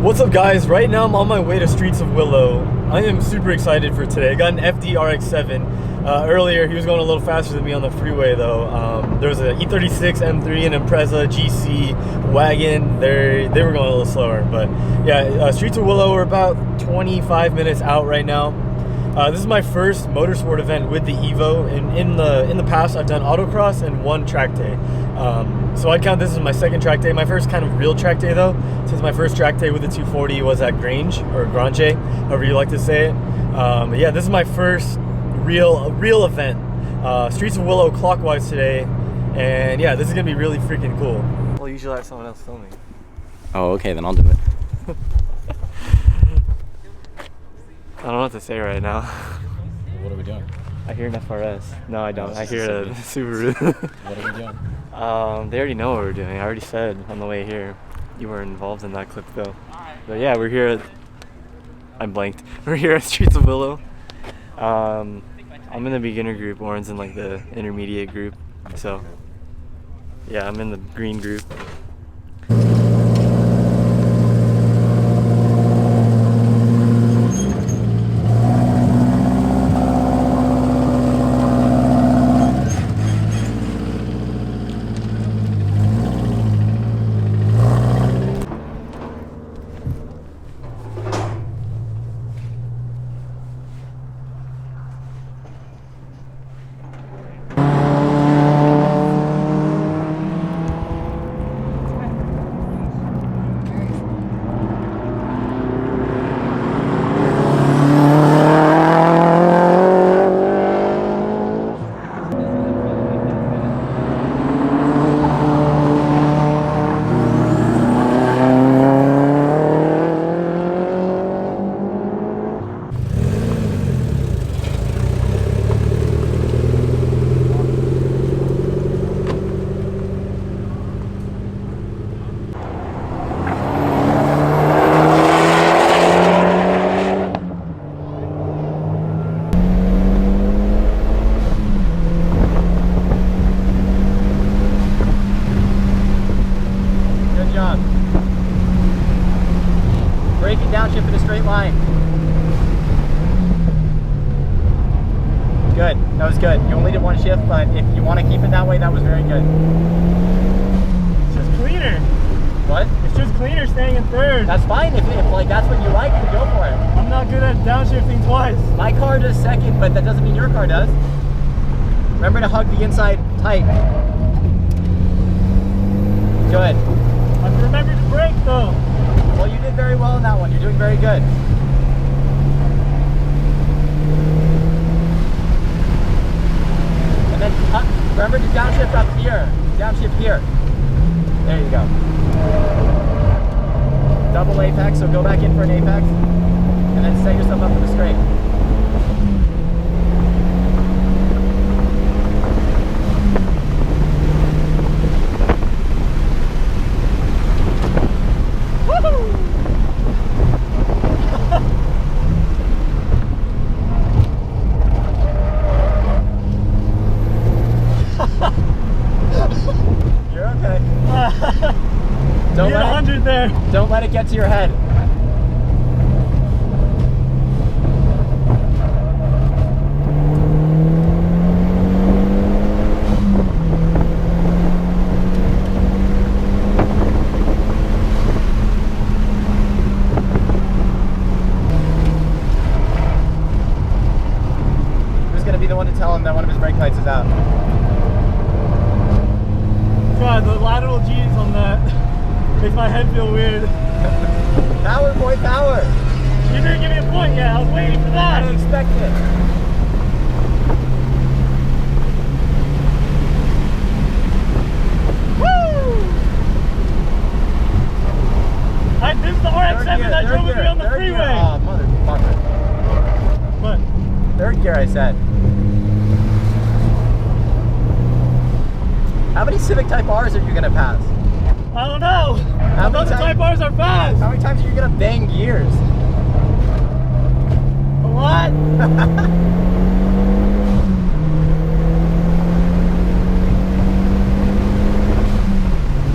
What's up, guys? Right now I'm on my way to Streets of Willow. I am super excited for today. I got an FD RX-7. Earlier he was going a little faster than me on the freeway though. There was an E36 M3 and Impreza GC wagon. They were going a little slower, but yeah, Streets of Willow, we're about 25 minutes out right now. This is my first motorsport event with the Evo, and in the past I've done autocross and one track day. So I count this as my second track day. My first kind of real track day though, since my first track day with the 240 was at Grange, or Grange, however you like to say it. But yeah, this is my first real event. Streets of Willow clockwise today, and yeah, this is gonna be really freaking cool. Well, usually I have someone else filming. Oh, okay, then I'll do it. I don't know what to say right now. What are we doing? I hear an FRS. No, I don't. I hear a Subaru. What are we doing? They already know what we're doing. I already said on the way here. You were involved in that clip though. But yeah, we're here at... I'm blanked. We're here at Streets of Willow. I'm in the beginner group. Warren's in like the intermediate group. So yeah, I'm in the green group. Braking downshift in a straight line. Good, that was good. You only did one shift, but if you want to keep it that way, that was very good. It's just cleaner. What? It's just cleaner staying in third. That's fine, if like that's what you like, then go for it. I'm not good at downshifting twice. My car does second, but that doesn't mean your car does. Remember to hug the inside tight. Good. I've remembered to brake though. Well, you did very well in that one. You're doing very good. And then remember to downshift up here. Downshift here. There you go. Double apex, so go back in for an apex. And then set yourself up for the straight. You're okay. Don't let it get to your head. Who's going to be the one to tell him that one of his brake lights is out? God, the lateral G's on that makes my head feel weird. Power, boy, power! You didn't give me a point yet. I was waiting for that. I didn't expect it. Woo! This is the RX-7 that drove with me on the freeway. Oh, motherfucker. What? Third gear, I said. How many Civic Type R's are you gonna pass? I don't know. I thought the Type R's are fast. How many times are you gonna bang gears? What?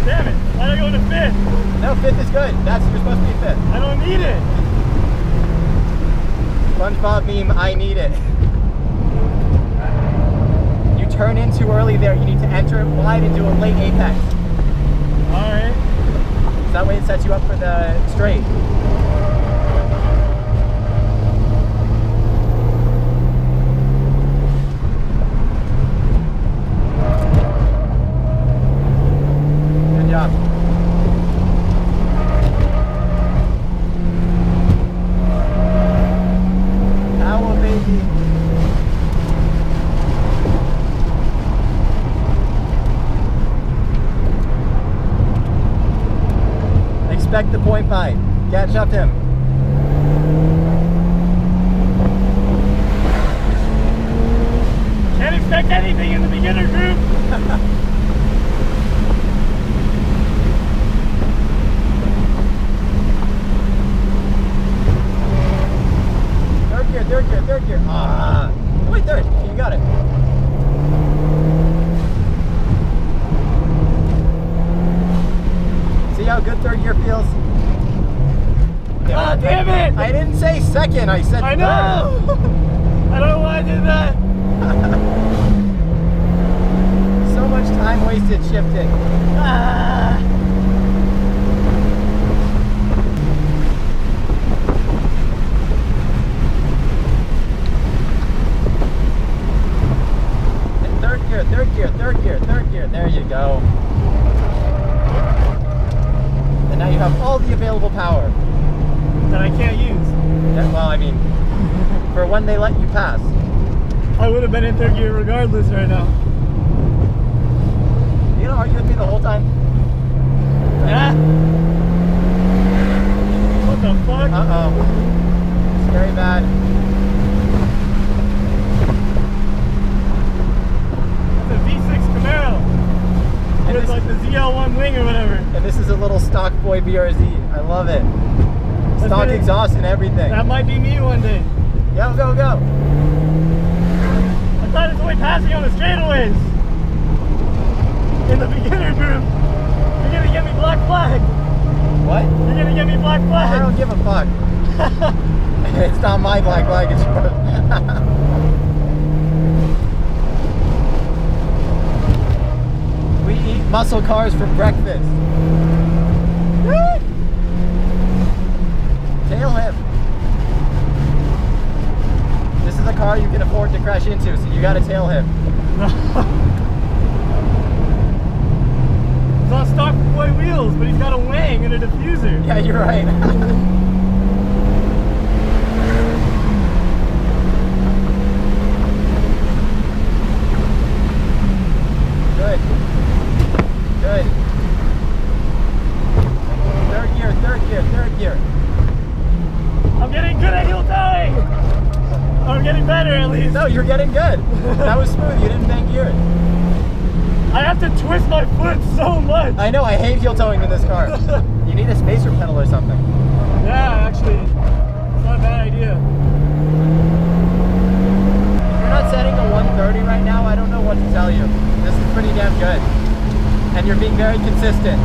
Damn it. Why'd I go to fifth? No, fifth is good. You're supposed to be fifth. I don't need it. SpongeBob meme, I need it. You turn in too early there. You need to enter it wide and do a late apex. Alright. So that way it sets you up for the straight. Good job. Owl baby. Expect the point pie. Catch up him. Can't expect anything in the beginner group. Third gear. Ah. Wait, third. You got it. See how good third gear feels? Ah, damn it! I didn't say second, I said I third. know! I don't know why I did that. So much time wasted shifting. Ah. And third gear. There you go. And now you have all the available power. That I can't use. Yeah, well, I mean, for when they let you pass. I would have been in third gear regardless right now. You gonna argue with me the whole time? Yeah. What the fuck? Uh-oh. Scary bad. That's a V6 Camaro. And With this, like the ZL1 wing or whatever. and this is a little stock boy BRZ. I love it. Stock gonna- exhaust and everything. That might be me one day. Go, go, go. I thought it's only passing on the straightaways. In the beginner group. You're gonna get me black flag. What? You're gonna get me black flag. I don't give a fuck. It's not my black flag, it's yours. We eat muscle cars for breakfast. Tail him. This is a car you can afford to crash into, so you gotta tail him. It's on stock boy wheels, but he's got a wing and a diffuser. Yeah, you're right. Good. Good. Third gear. I'm getting good at heel towing. I'm getting better at least. No, you're getting good. That was smooth. You didn't bang gear. I have to twist my foot so much. I know. I hate heel towing in this car. You need a spacer pedal or something. Yeah, actually, it's not a bad idea. If you're not setting a 130 right now, I don't know what to tell you. This is pretty damn good. And you're being very consistent.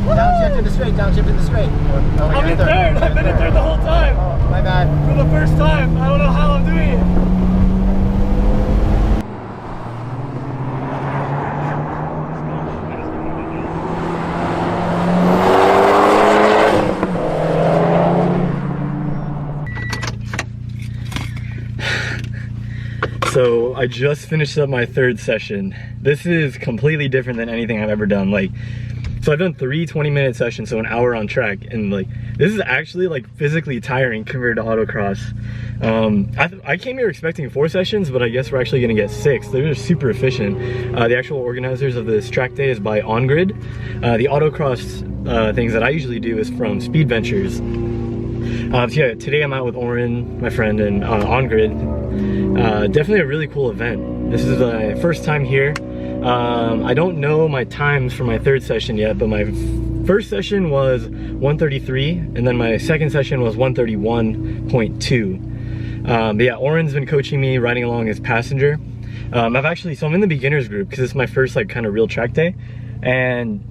Downshift in the straight, downshift in the straight. Oh, I'm in third. I've been in third the whole time. Oh, my bad. For the first time. I don't know how I'm doing it. So I just finished up my third session. This is completely different than anything I've ever done. Like, so I've done 3 20-minute sessions, so an hour on track, and like this is actually like physically tiring compared to autocross. I came here expecting 4 sessions, but I guess we're actually gonna get 6. They're super efficient. The actual organizers of this track day is by On Grid. The autocross things that I usually do is from Speed Ventures. So yeah, today I'm out with Oren, my friend, and On Grid. Definitely a really cool event. This is my first time here. I don't know my times for my third session yet, but my first session was 1:33, and then my second session was 1:31.2. But yeah, Oren's been coaching me, riding along as passenger. So I'm in the beginners group because it's my first like kind of real track day, and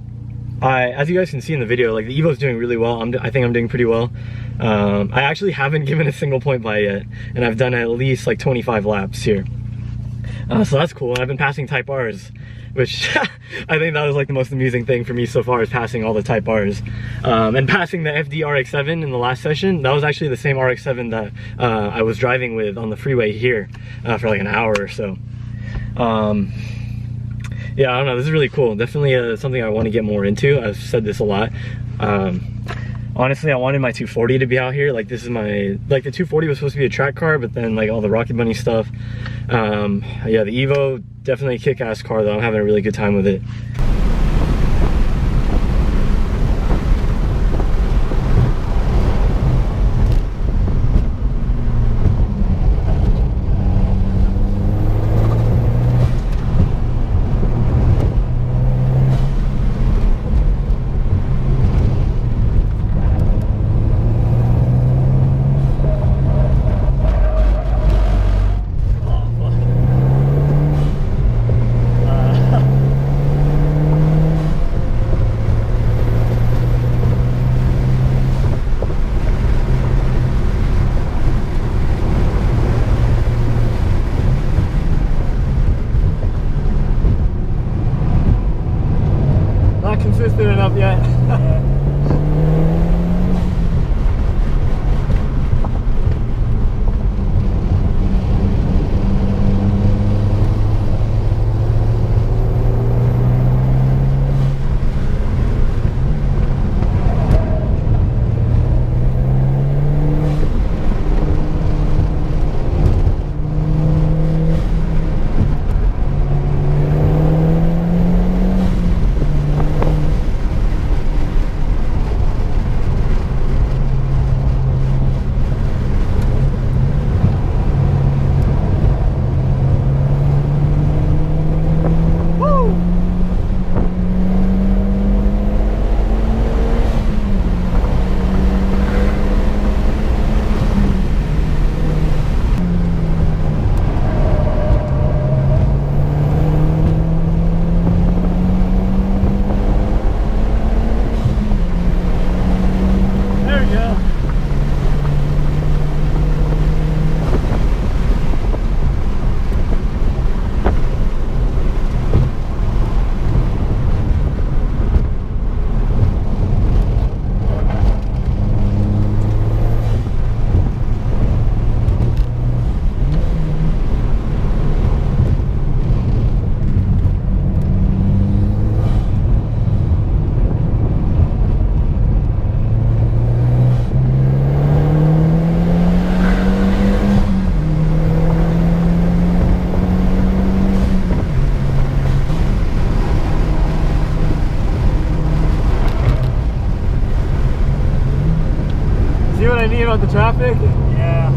as you guys can see in the video, like the Evo's doing really well. I think I'm doing pretty well. I actually haven't given a single point by yet, and I've done at least like 25 laps here. So that's cool. And I've been passing Type Rs, which I think that was like the most amusing thing for me so far, is passing all the Type Rs. And passing the FD RX-7 in the last session, that was actually the same RX-7 that I was driving with on the freeway here for like an hour or so. Yeah, I don't know, this is really cool. Definitely something I want to get more into. I've said this a lot. Honestly, I wanted my 240 to be out here. Like, this is my, like the 240 was supposed to be a track car, but then like all the Rocket Bunny stuff. Yeah, the Evo, definitely a kick-ass car though. I'm having a really good time with it. Consistent enough yet. See what I mean about the traffic? Yeah.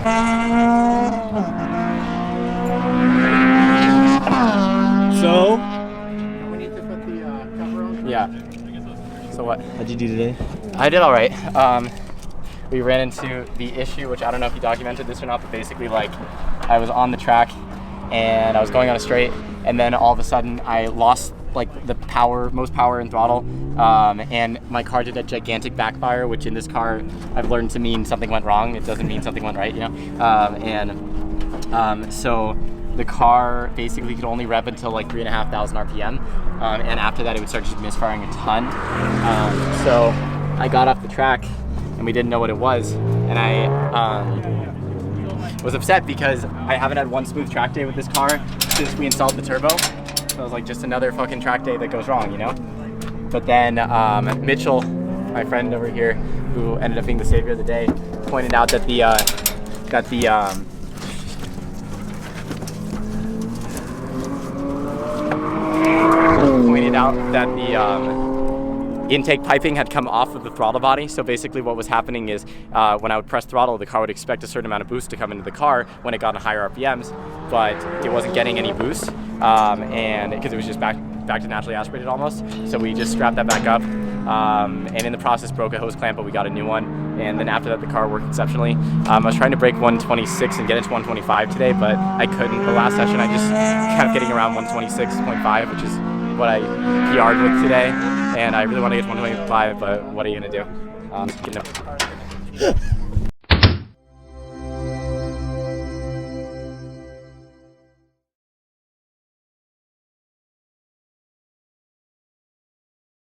So, We need to put the cover on. Yeah. So what? how'd you do today? I did all right. We ran into the issue, which I don't know if you documented this or not, but basically, like, I was on the track and I was going on a straight, and then all of a sudden I lost like the most power and throttle, and my car did a gigantic backfire, which in this car I've learned to mean something went wrong. It doesn't mean something went right, you know. So the car basically could only rev until like 3,500 RPM, and after that it would start just misfiring a ton. So I got off the track and we didn't know what it was, and I was upset because I haven't had one smooth track day with this car since we installed the turbo. So I was like, just another fucking track day that goes wrong, you know? But then Mitchell, my friend over here, who ended up being the savior of the day, pointed out that the intake piping had come off of the throttle body. So basically what was happening is when I would press throttle, the car would expect a certain amount of boost to come into the car when it got on higher RPMs, but it wasn't getting any boost, and because it was just back to naturally aspirated almost. So we just strapped that back up, and in the process broke a hose clamp, but we got a new one. And then after that, the car worked exceptionally. I was trying to break 126 and get into 125 today, but I couldn't. The last session, I just kept getting around 126.5, which is what I PR'd with today, and I really want to get 125, but what are you gonna do?